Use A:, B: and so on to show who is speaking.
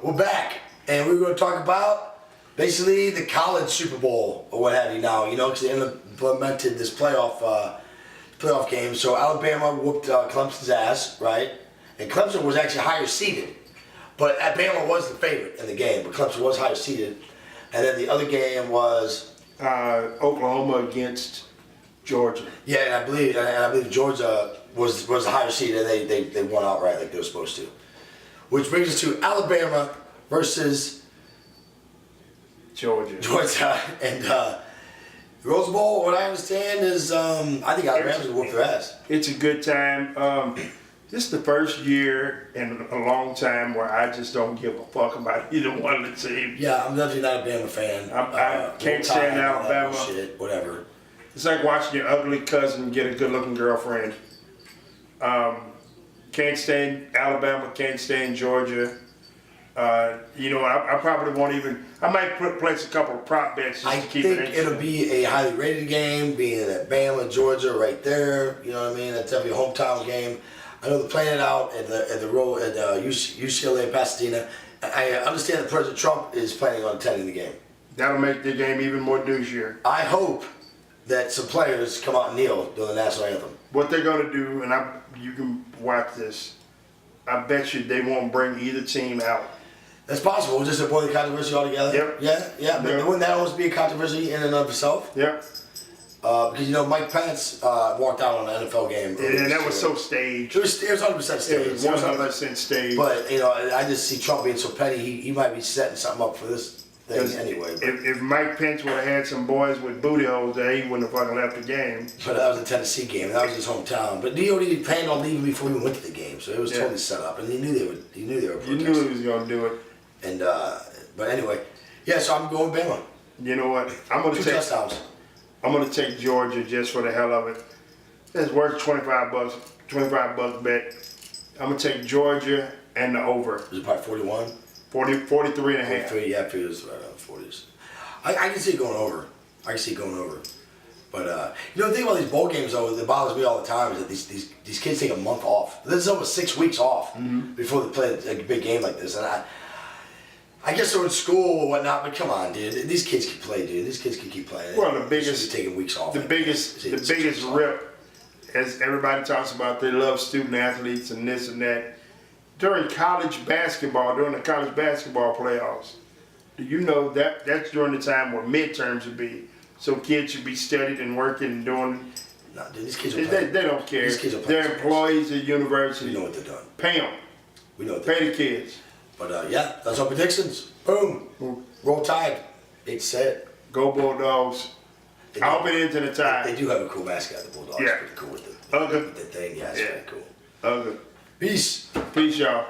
A: we're back, and we're going to talk about basically the college Super Bowl or what have you now. You know, because they implemented this playoff game. So Alabama whooped Clemson's ass, right? And Clemson was actually higher seeded, but Alabama was the favorite in the game, but Clemson was higher seeded. And then the other game was
B: Oklahoma against Georgia.
A: Yeah, and I believe Georgia was the higher seed, and they won outright like they were supposed to. Which brings us to Alabama versus
B: Georgia.
A: And Rose Bowl. What I understand is I think Alabama's gonna whoop their ass.
B: It's a good time. This is the first year in a long time where I just don't give a fuck about either one of the teams.
A: Yeah, I'm definitely not a Bama fan.
B: I can't stand Alabama.
A: Shit, whatever.
B: It's like watching your ugly cousin get a good-looking girlfriend. Can't stand Alabama, can't stand Georgia. You know, I probably won't even. I might place a couple of prop bets just to keep it interesting.
A: I think it'll be a highly rated game, being at Bama, Georgia, right there. You know what I mean? That's definitely a hometown game. I know they're playing it out at UCLA Pasadena. I understand that President Trump is planning on attending the game.
B: That'll make the game even more douchier.
A: I hope that some players come out and kneel during the national anthem.
B: What they're gonna do, and you can watch this. I bet you they won't bring either team out.
A: That's possible. We'll just avoid the controversy altogether.
B: Yep.
A: Yeah. But wouldn't that almost be a controversy in and of itself?
B: Yep.
A: Because you know Mike Pence walked out on an NFL game.
B: And that was so staged.
A: It was 100% staged.
B: It was 100% staged.
A: But you know, I just see Trump being so petty. He might be setting something up for this thing anyway.
B: If Mike Pence would have had some boys with booty holes there, he wouldn't have fucking left the game.
A: But that was a Tennessee game. That was his hometown. But he already planned on leaving before we went to the game, so it was totally set up. And he knew they would. He knew they were protesting.
B: You knew he was gonna do it.
A: And but anyway, yeah. So I'm going Bama.
B: You know what? I'm gonna
A: 2
B: take
A: touchdowns.
B: I'm gonna take Georgia just for the hell of it. It's worth $25. $25 bet. I'm gonna take Georgia and the over.
A: Is it probably 41?
B: 43 and a half.
A: 43, yeah, it was right around 40s. I can see it going over. But you know, the thing about these bowl games though that bothers me all the time is that these kids take a month off. This is almost 6 weeks off before they play a big game like this. And I guess they're in school or whatnot, but come on, dude. These kids can play, dude. These kids can keep playing.
B: Well, the biggest
A: They should be taking weeks off.
B: The biggest rip, as everybody talks about, they love student athletes and this and that. During college basketball, during the college basketball playoffs, do you know that's during the time where midterms would be? So kids should be studied and working and doing.
A: No, dude, these kids are playing.
B: They don't care.
A: These kids are playing.
B: They're employees at university.
A: We know what they're doing.
B: Pay them.
A: We know what
B: Pay the kids.
A: But yeah, that's our predictions. Boom. Roll Tide. It's set.
B: Go Bulldogs. I hope it ends in a tie.
A: They do have a cool mascot, the Bulldogs.
B: Yeah.
A: Pretty cool with
B: Okay.
A: the thing. Yeah, it's pretty cool.
B: Okay.
A: Peace.
B: Peace, y'all.